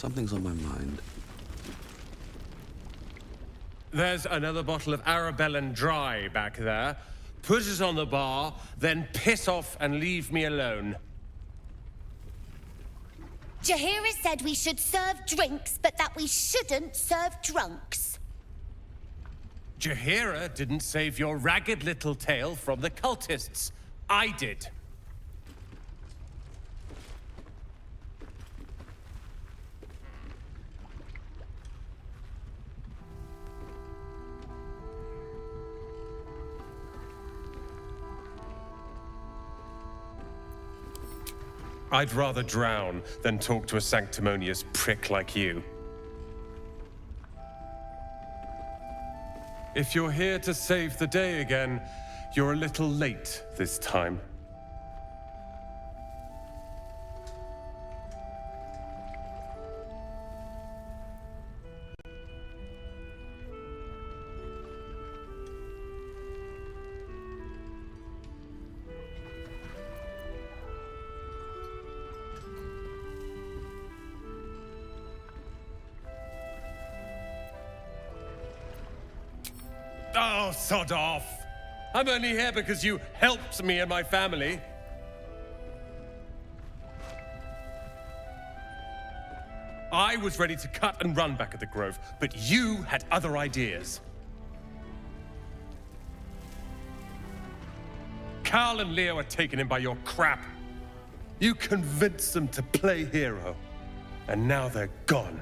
Something's on my mind. There's another bottle of Arabellan Dry back there. Put it on the bar, then piss off and leave me alone. Jaheira said we should serve drinks, but that we shouldn't serve drunks. Jaheira didn't save your ragged little tail from the cultists. I did. I'd rather drown than talk to a sanctimonious prick like you. If you're here to save the day again, you're a little late this time. Oh, sod off! I'm only here because you helped me and my family. I was ready to cut and run back at the Grove, but you had other ideas. Carl and Leo are taken in by your crap. You convinced them to play hero, and now they're gone.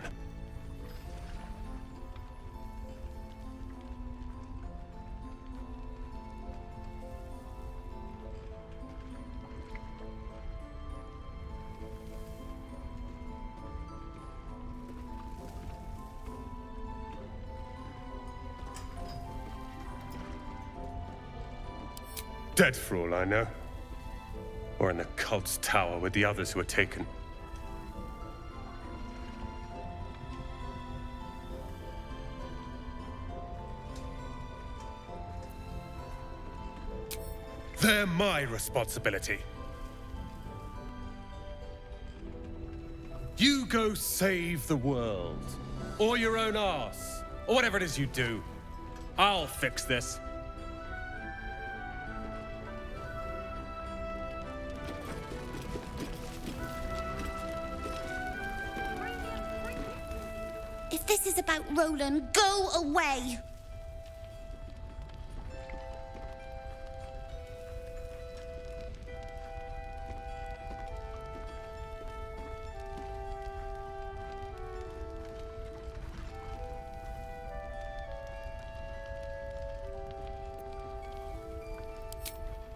Dead for all I know. Or in the cult's tower with the others who were taken. They're my responsibility. You go save the world. Or your own arse. Or whatever it is you do. I'll fix this. If this is about Rolan, go away!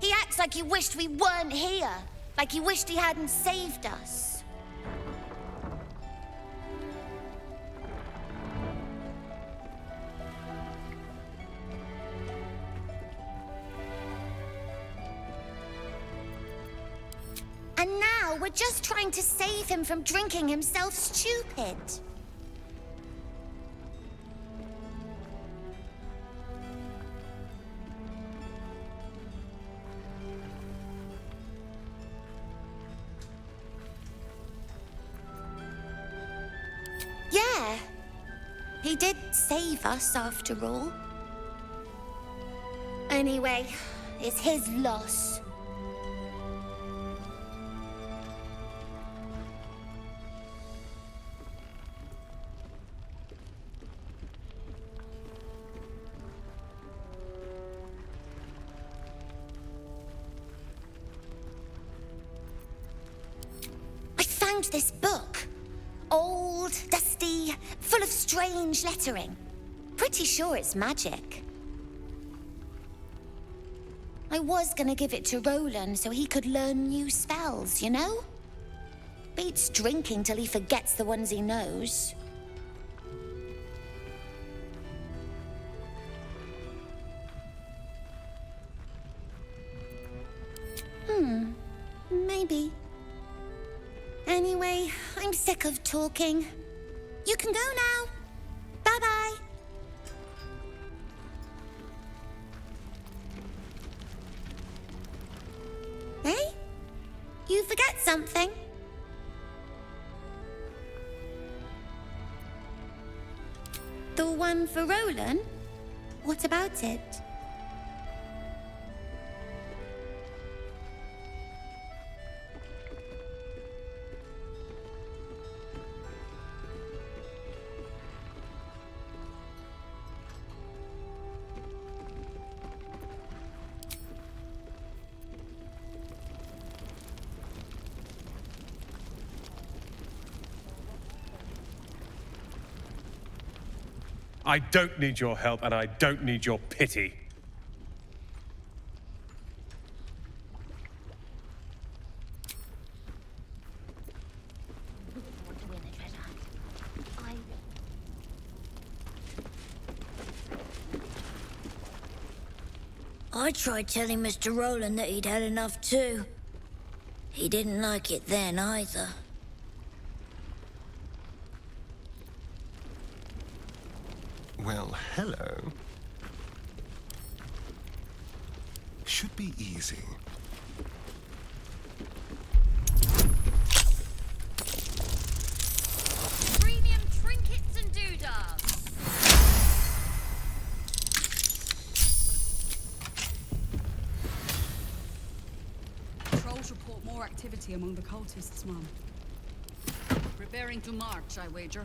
He acts like he wished we weren't here. Like he wished he hadn't saved us. And now we're just trying to save him from drinking himself stupid. Yeah, he did save us after all. Anyway, it's his loss. This book. Old, dusty, full of strange lettering. Pretty sure it's magic. I was gonna give it to Rolan so he could learn new spells, you know? Beats drinking till he forgets the ones he knows. Maybe. Anyway, I'm sick of talking. You can go now. Bye-bye. Hey? You forget something? The one for Rolan? What about it? I don't need your help, and I don't need your pity. I tried telling Mr. Rolan that he'd had enough too. He didn't like it then either. Well, hello. Should be easy. Premium trinkets and doodads. Trolls report more activity among the cultists, Mum. Preparing to march, I wager.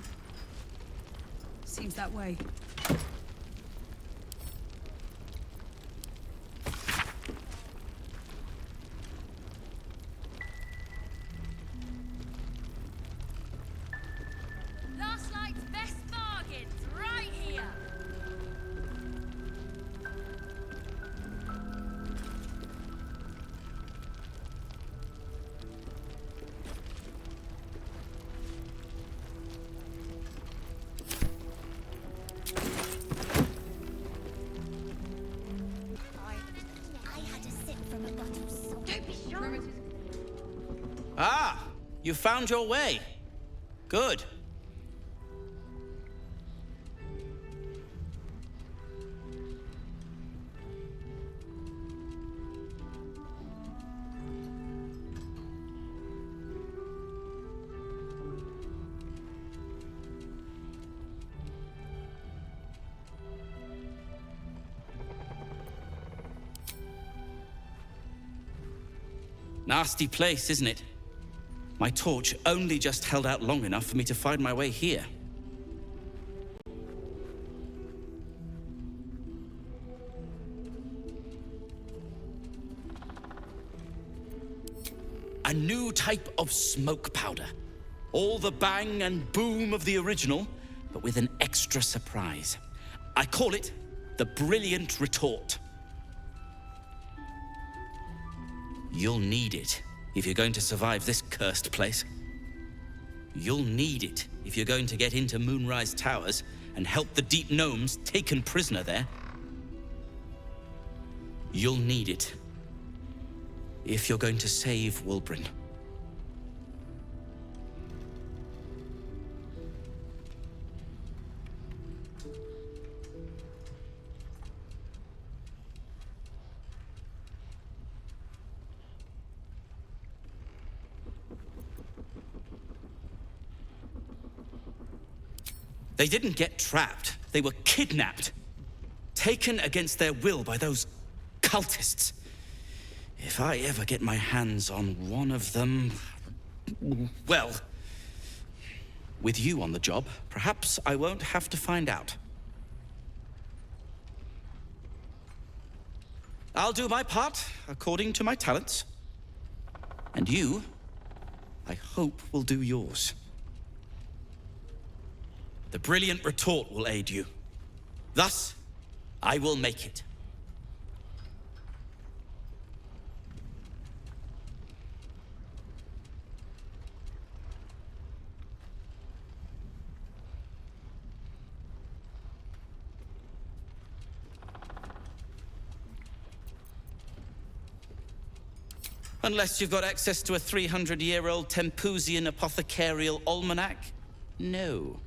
Seems that way. Last night's best bargains, right here. I had a sip from a bottle, so don't be sure. Ah, you found your way. Good. Nasty place, isn't it? My torch only just held out long enough for me to find my way here. A new type of smoke powder. All the bang and boom of the original, but with an extra surprise. I call it the Brilliant Retort. You'll need it if you're going to survive this cursed place. You'll need it if you're going to get into Moonrise Towers and help the Deep Gnomes taken prisoner there. You'll need it if you're going to save Wulbren. They didn't get trapped. They were kidnapped. Taken against their will by those cultists. If I ever get my hands on one of them... well... with you on the job, perhaps I won't have to find out. I'll do my part according to my talents. And you, I hope, will do yours. The Brilliant Retort will aid you. Thus, I will make it. Unless you've got access to a 300-year-old Tempusian apothecarial almanac? No.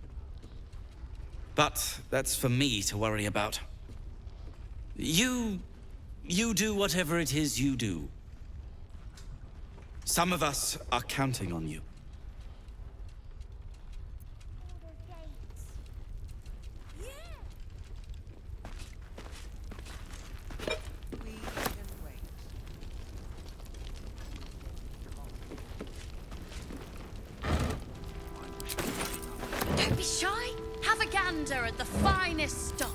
But that's for me to worry about. You do whatever it is you do. Some of us are counting on you. shy? Have a gander at the finest stock.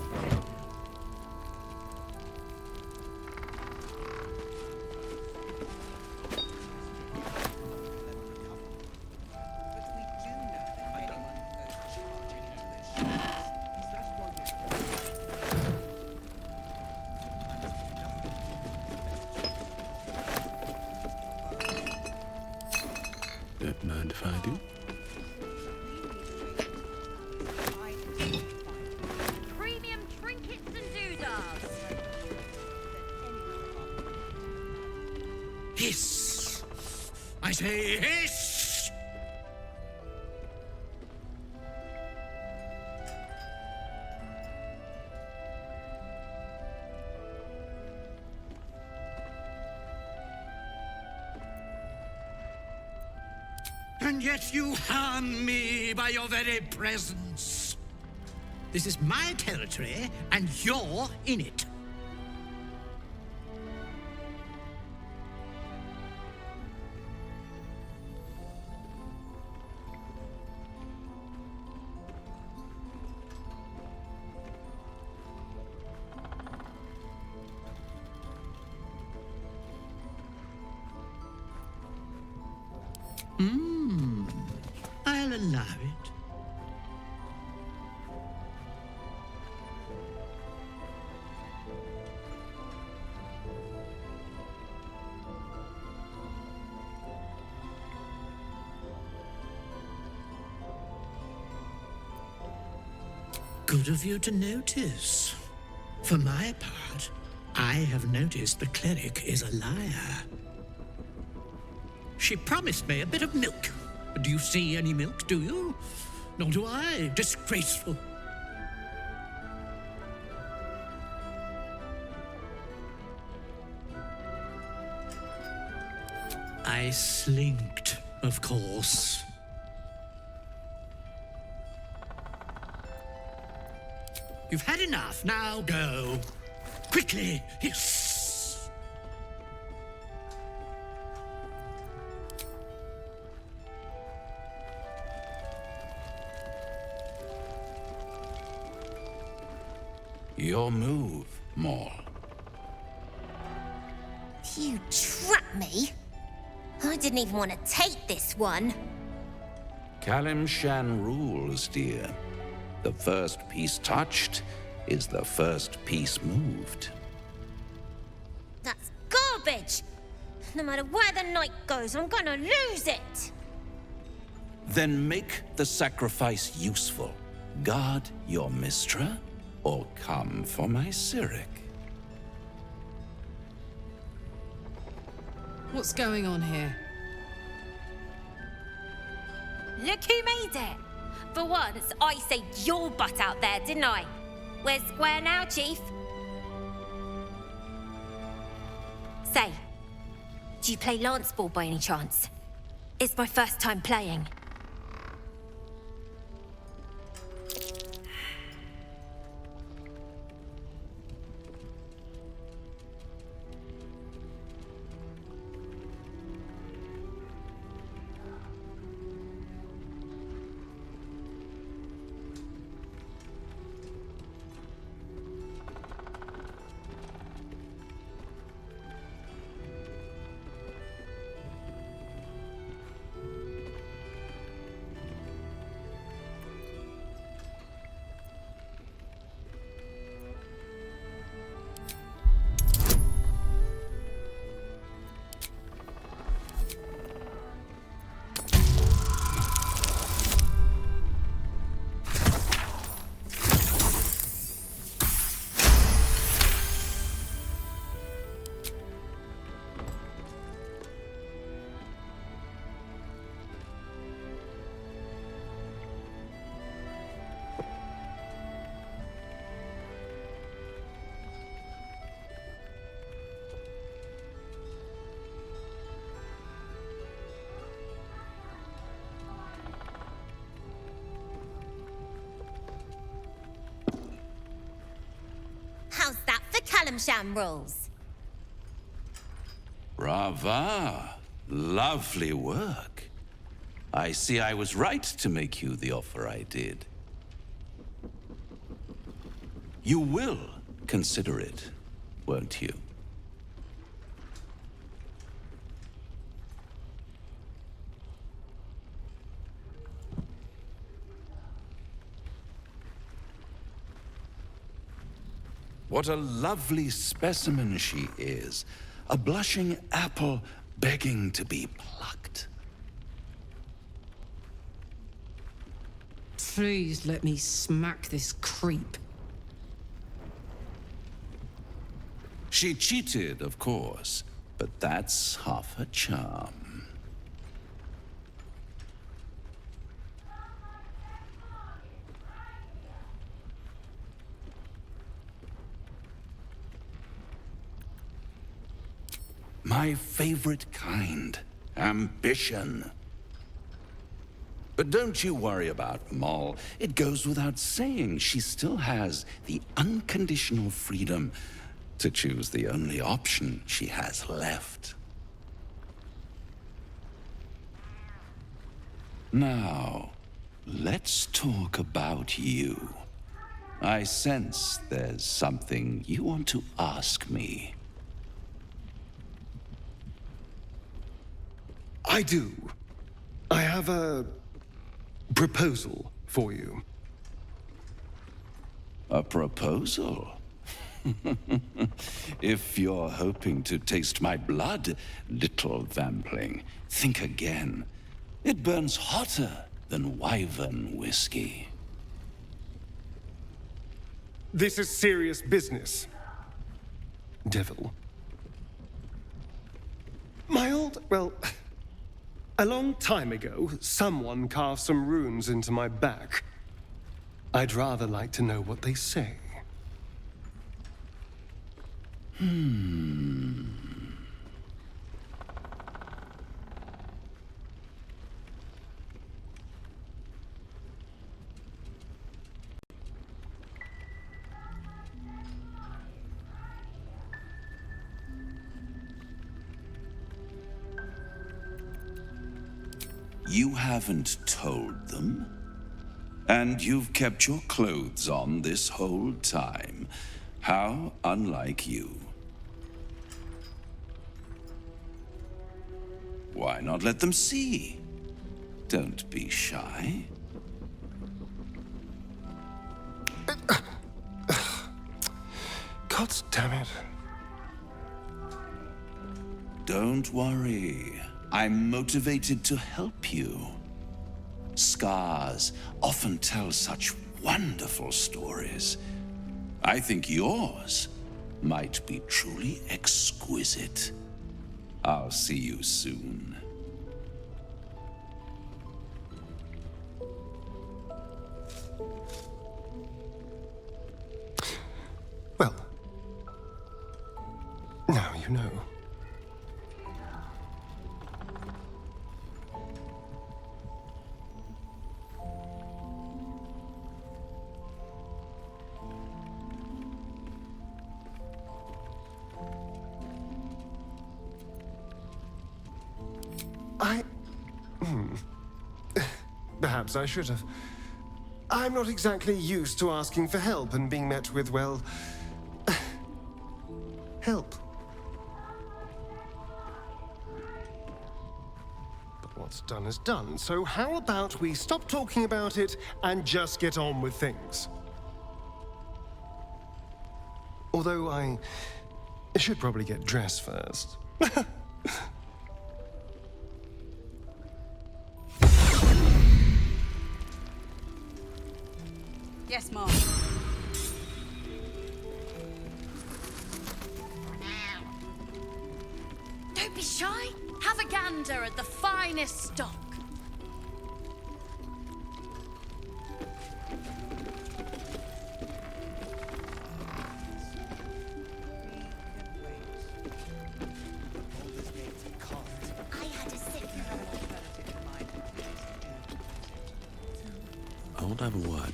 Don't mind if I do. Premium trinkets and doodahs. Hiss! I say hiss! And yet you harm me by your very presence. This is my territory, and you're in it. I'll allow it. Good of you to notice. For my part, I have noticed the cleric is a liar. She promised me a bit of milk. Do you see any milk, do you? Nor do I. Disgraceful. I slinked, of course. You've had enough. Now go. Quickly. Hiss. Your move, Mol. You trapped me? I didn't even want to take this one. Kalimshan rules, dear. The first piece touched is the first piece moved. That's garbage! No matter where the night goes, I'm gonna lose it! Then make the sacrifice useful. Guard your Mistra, or come for my Cyric. What's going on here? Look who made it! For once, I saved your butt out there, didn't I? We're square now, Chief. Say, do you play lance ball by any chance? It's my first time playing. How's that for Kalimshan rules? Brava. Lovely work. I see I was right to make you the offer I did. You will consider it, won't you? What a lovely specimen she is. A blushing apple begging to be plucked. Please let me smack this creep. She cheated, of course, but that's half her charm. My favorite kind, ambition. But don't you worry about Mol. It goes without saying she still has the unconditional freedom to choose the only option she has left. Now, let's talk about you. I sense there's something you want to ask me. I do. I have a proposal for you. A proposal? If you're hoping to taste my blood, little vampling, think again. It burns hotter than wyvern whiskey. This is serious business, devil. Well, a long time ago, someone carved some runes into my back. I'd rather like to know what they say. You haven't told them? And you've kept your clothes on this whole time. How unlike you. Why not let them see? Don't be shy. God damn it. Don't worry. I'm motivated to help you. Scars often tell such wonderful stories. I think yours might be truly exquisite. I'll see you soon. Well, now you know. Perhaps I should have. I'm not exactly used to asking for help and being met with, well, help. But what's done is done, so how about we stop talking about it and just get on with things? Although I should probably get dressed first. Yes, Mom. Don't be shy. Have a gander at the finest stock. I won't have a word.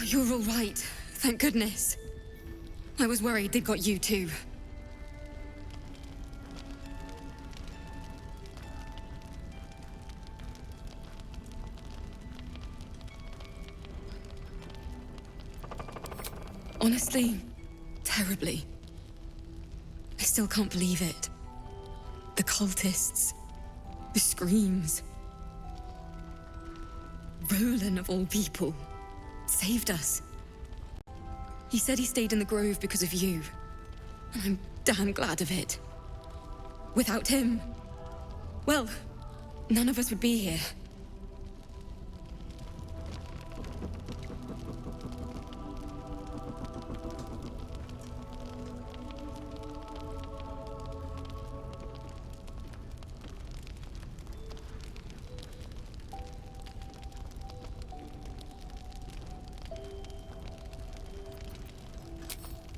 You're all right. Thank goodness. I was worried they'd got you too. Honestly, terribly. I still can't believe it. The cultists, the screams. Rolan, of all people, saved us. He said he stayed in the grove because of you, and I'm damn glad of it. Without him, well, none of us would be here.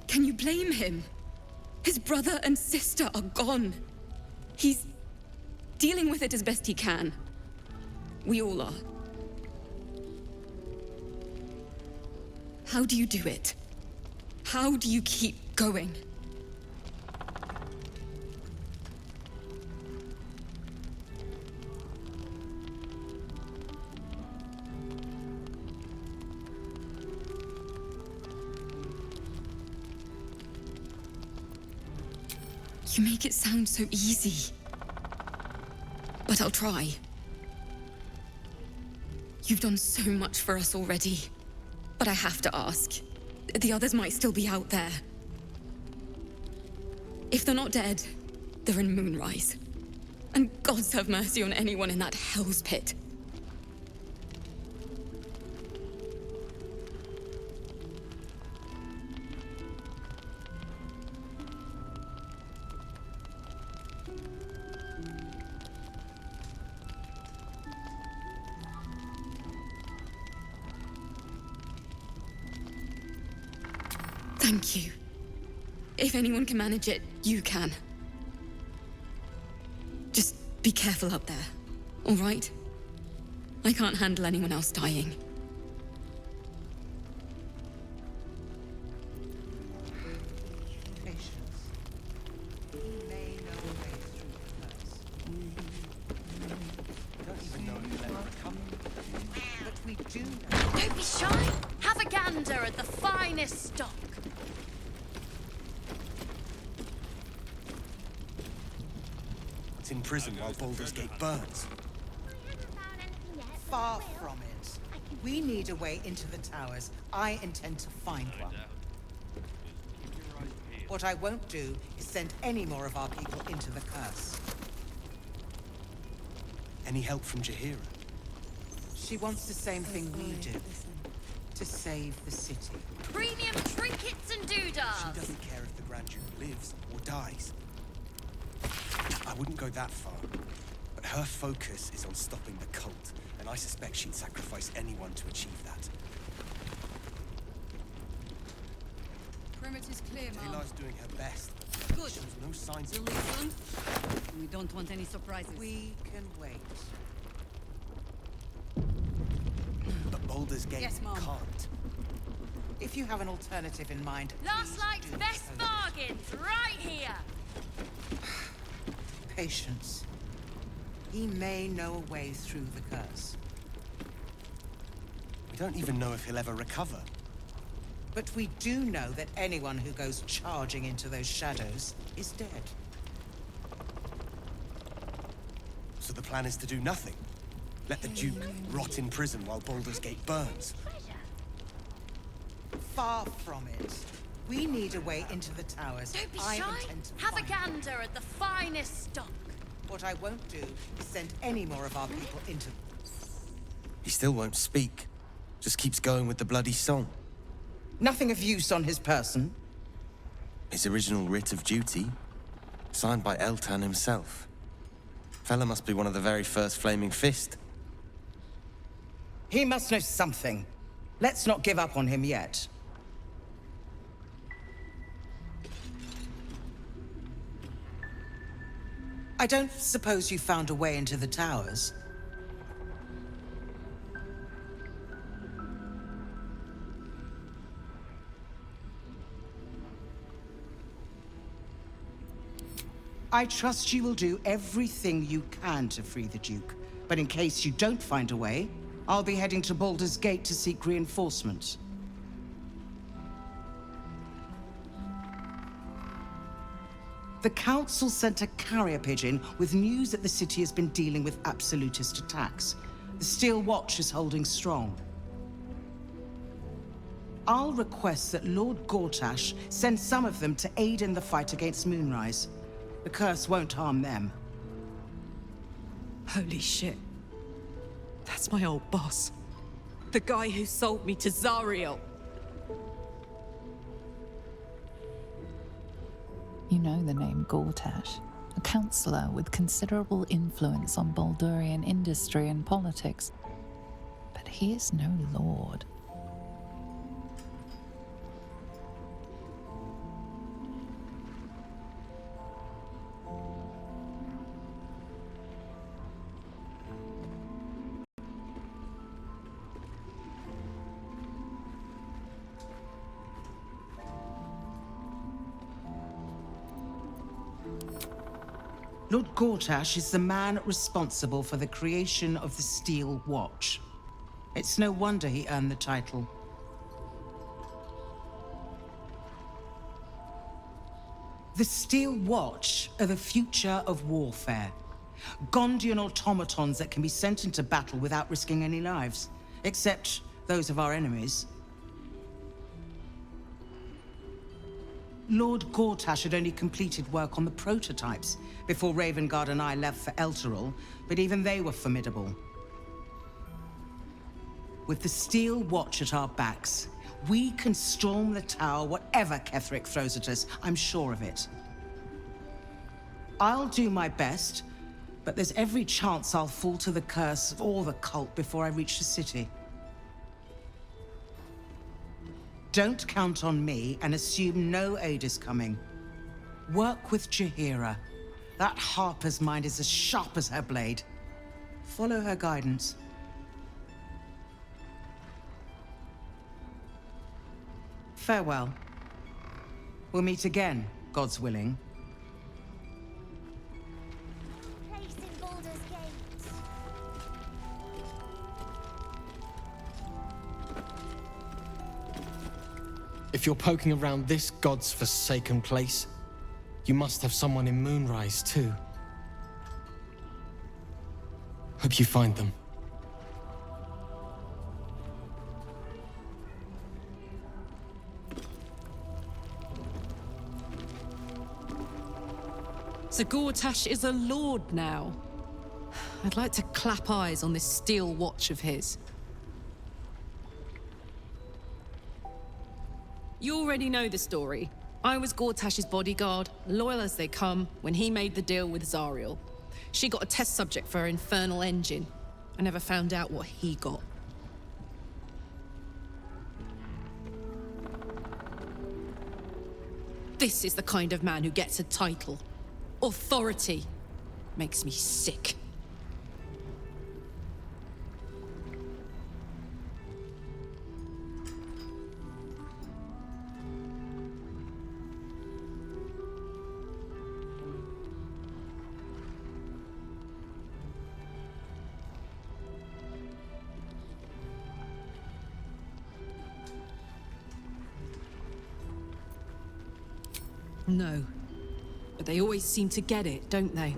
Can you blame him? His brother and sister are gone. He's dealing with it as best he can. We all are. How do you do it? How do you keep going? You make it sound so easy. But I'll try. You've done so much for us already. But I have to ask. The others might still be out there. If they're not dead, they're in Moonrise. And gods have mercy on anyone in that hell's pit. Thank you. If anyone can manage it, you can. Just be careful up there, all right? I can't handle anyone else dying. Don't be shy. Have a gander at the finest stock. It's in prison while Baldur's Gate burns. Far from it. We need a way into the towers. I intend to find one. What I won't do is send any more of our people into the curse. Any help from Jaheira? She wants the same thing we do. To save the city. Premium trinkets and doodads. She doesn't care if the Grand Duke lives or dies. I wouldn't go that far, but her focus is on stopping the cult, and I suspect she'd sacrifice anyone to achieve that. Perimeter's clear, Mom. Taylor's doing her best. Good. Shows no signs We'll of... listen. We don't want any surprises. We can wait. But Baldur's Gate Yes, Mom. can't. If you have an alternative in mind, Last night's do best so. bargains right here. Patience. He may know a way through the curse. We don't even know if he'll ever recover. But we do know that anyone who goes charging into those shadows is dead. So the plan is to do nothing. Let the Duke rot in prison while Baldur's Gate burns. Far from it. We need a way into the towers. Don't be I shy. intend to Have a find gander at the finest stock. What I won't do is send any more of our people into... He still won't speak. Just keeps going with the bloody song. Nothing of use on his person. His original writ of duty, signed by Eltan himself. Fella must be one of the very first Flaming Fist. He must know something. Let's not give up on him yet. I don't suppose you found a way into the towers? I trust you will do everything you can to free the Duke. But in case you don't find a way, I'll be heading to Baldur's Gate to seek reinforcements. The Council sent a carrier pigeon with news that the city has been dealing with absolutist attacks. The Steel Watch is holding strong. I'll request that Lord Gortash send some of them to aid in the fight against Moonrise. The curse won't harm them. Holy shit. That's my old boss. The guy who sold me to Zariel. You know the name Gortash, a counsellor with considerable influence on Baldurian industry and politics. But he is no lord. Lord Gortash is the man responsible for the creation of the Steel Watch. It's no wonder he earned the title. The Steel Watch are the future of warfare. Gondian automatons that can be sent into battle without risking any lives, except those of our enemies. Lord Gortash had only completed work on the prototypes before Ravengard and I left for Elturel, but even they were formidable. With the Steel Watch at our backs, we can storm the tower whatever Ketheric throws at us, I'm sure of it. I'll do my best, but there's every chance I'll fall to the curse or the cult before I reach the city. Don't count on me and assume no aid is coming. Work with Jaheira. That Harper's mind is as sharp as her blade. Follow her guidance. Farewell. We'll meet again, God's willing. Place in Baldur's Gate. If you're poking around this god's forsaken place, you must have someone in Moonrise too. Hope you find them. So Gortash is a lord now. I'd like to clap eyes on this Steel Watch of his. You already know the story. I was Gortash's bodyguard, loyal as they come, when he made the deal with Zariel. She got a test subject for her infernal engine. I never found out what he got. This is the kind of man who gets a title. Authority. Makes me sick. No. But they always seem to get it, don't they?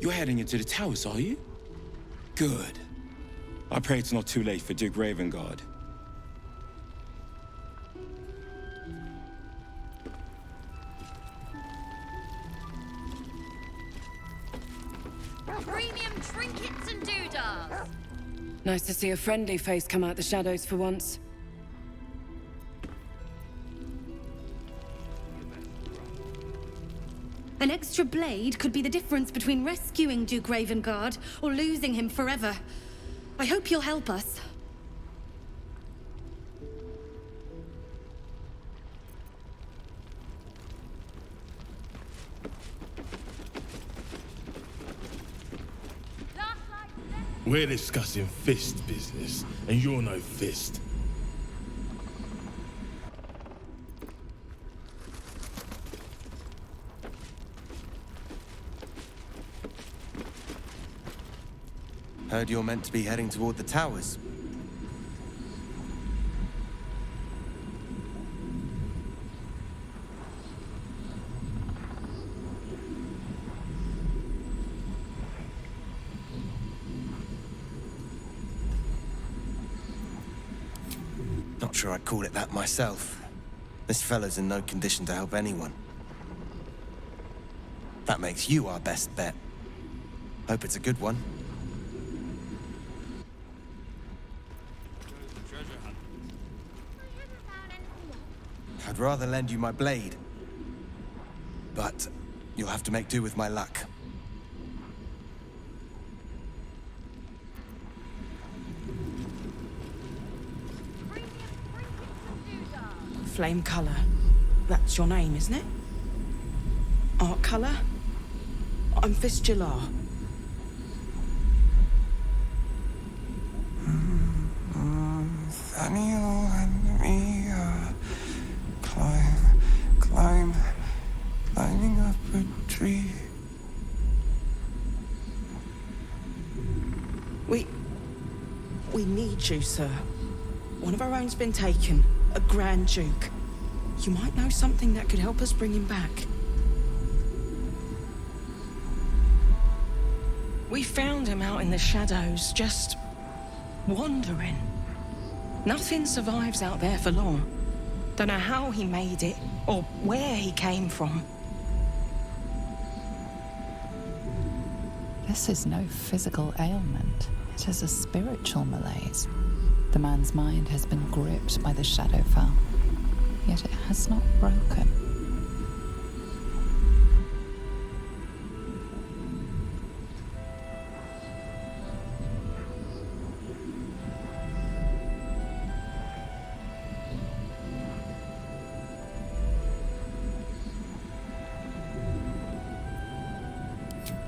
You're heading into the towers, are you? Good. I pray it's not too late for Duke Ravengard. Premium trinkets and doodads. Nice to see a friendly face come out the shadows for once. An extra blade could be the difference between rescuing Duke Ravengard or losing him forever. I hope you'll help us. We're discussing fist business, and you're no fist. Heard you're meant to be heading toward the towers. Not sure I'd call it that myself. This fellow's in no condition to help anyone. That makes you our best bet. Hope it's a good one. I'd rather lend you my blade. But you'll have to make do with my luck. Flame Colour. That's your name, isn't it? Art Colour? I'm Fistula. Nathaniel and me climbing up a tree. We need you, sir. One of our own's been taken, a Grand Duke. You might know something that could help us bring him back. We found him out in the shadows, just wandering. Nothing survives out there for long. Don't know how he made it, or where he came from. This is no physical ailment. It is a spiritual malaise. The man's mind has been gripped by the Shadowfell, yet it has not broken.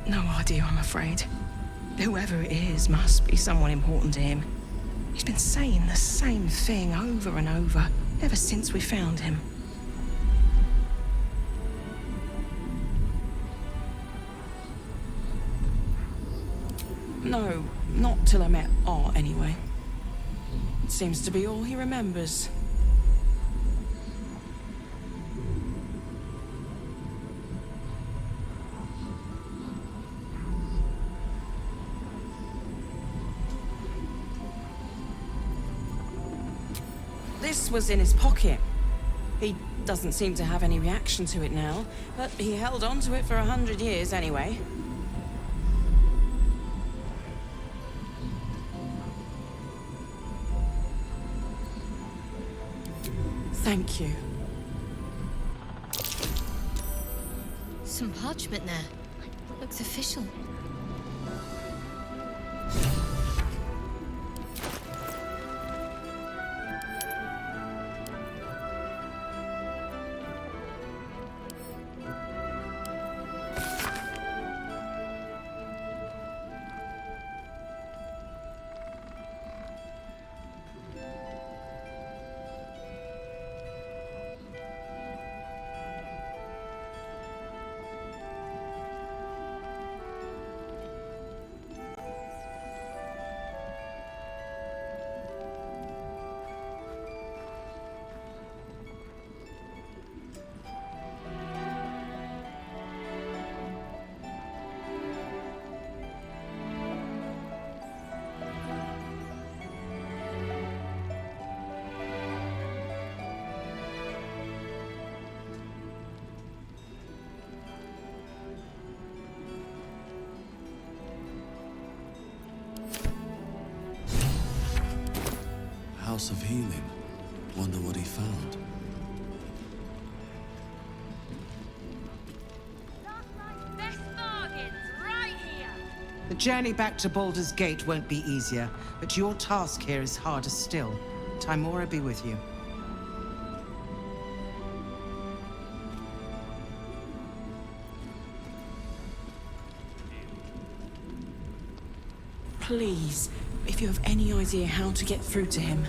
No idea, I'm afraid. Whoever it is must be someone important to him. He's been saying the same thing over and over, ever since we found him. No, not till I met Art, anyway. It seems to be all he remembers. This was in his pocket. He doesn't seem to have any reaction to it now, but he held on to it for 100 years anyway. Thank you. Some parchment there. Looks official. House of Healing. Wonder what he found. The journey back to Baldur's Gate won't be easier, but your task here is harder still. Timora be with you. Please, if you have any idea how to get through to him.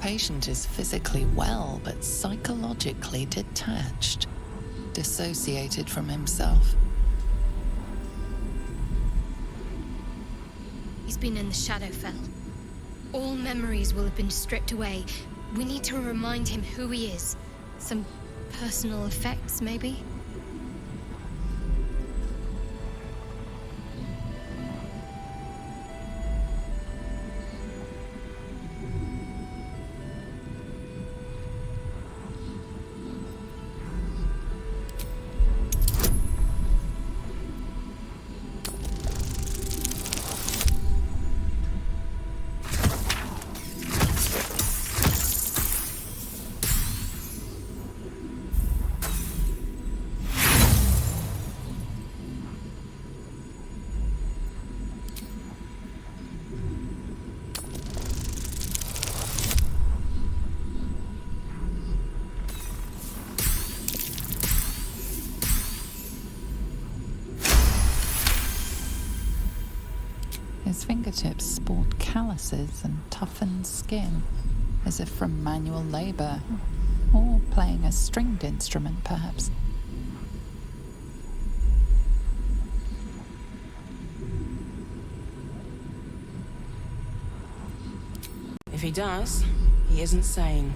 patient is physically well, but psychologically detached, dissociated from himself. He's been in the Shadowfell. All memories will have been stripped away. We need to remind him who he is. Some personal effects, maybe? His fingertips sport calluses and toughened skin, as if from manual labor, or playing a stringed instrument, perhaps. If he does, he isn't sane.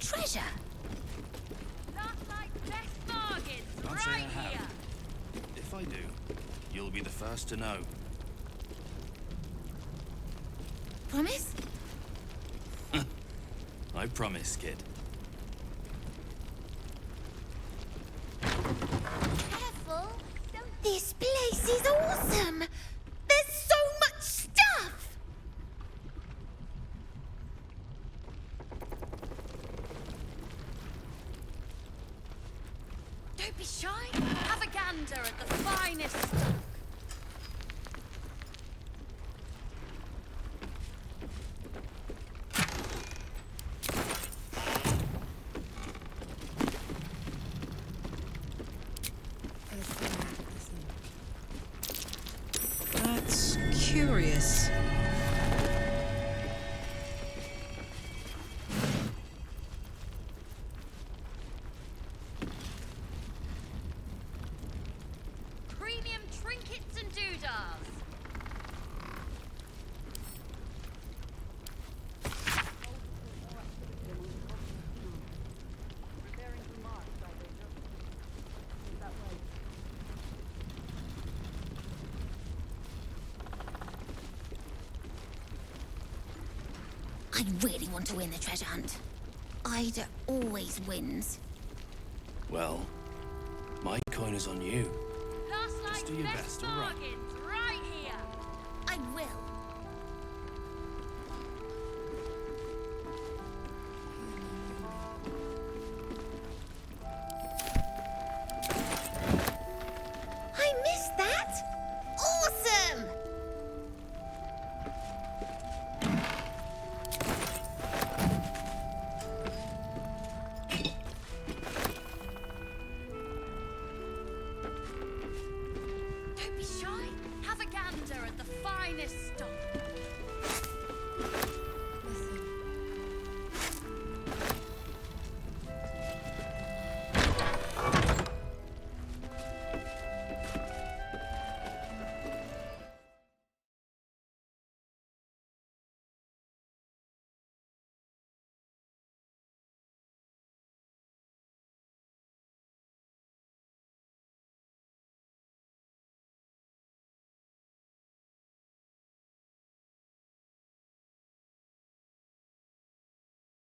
Treasure. That's like best bargains right here. If I do, you'll be the first to know. Promise? I promise, kid. Careful. This place is awesome. There's so much stuff. Don't be shy. Have a gander at the finest stuff. That's curious. Premium trinkets and doodads. I really want to win the treasure hunt. Ida always wins. Well, my coin is on you. Last Just like do your best best, all right? bargains right here. I will. I missed that! Awesome! Don't be shy. Have a gander at the finest stock.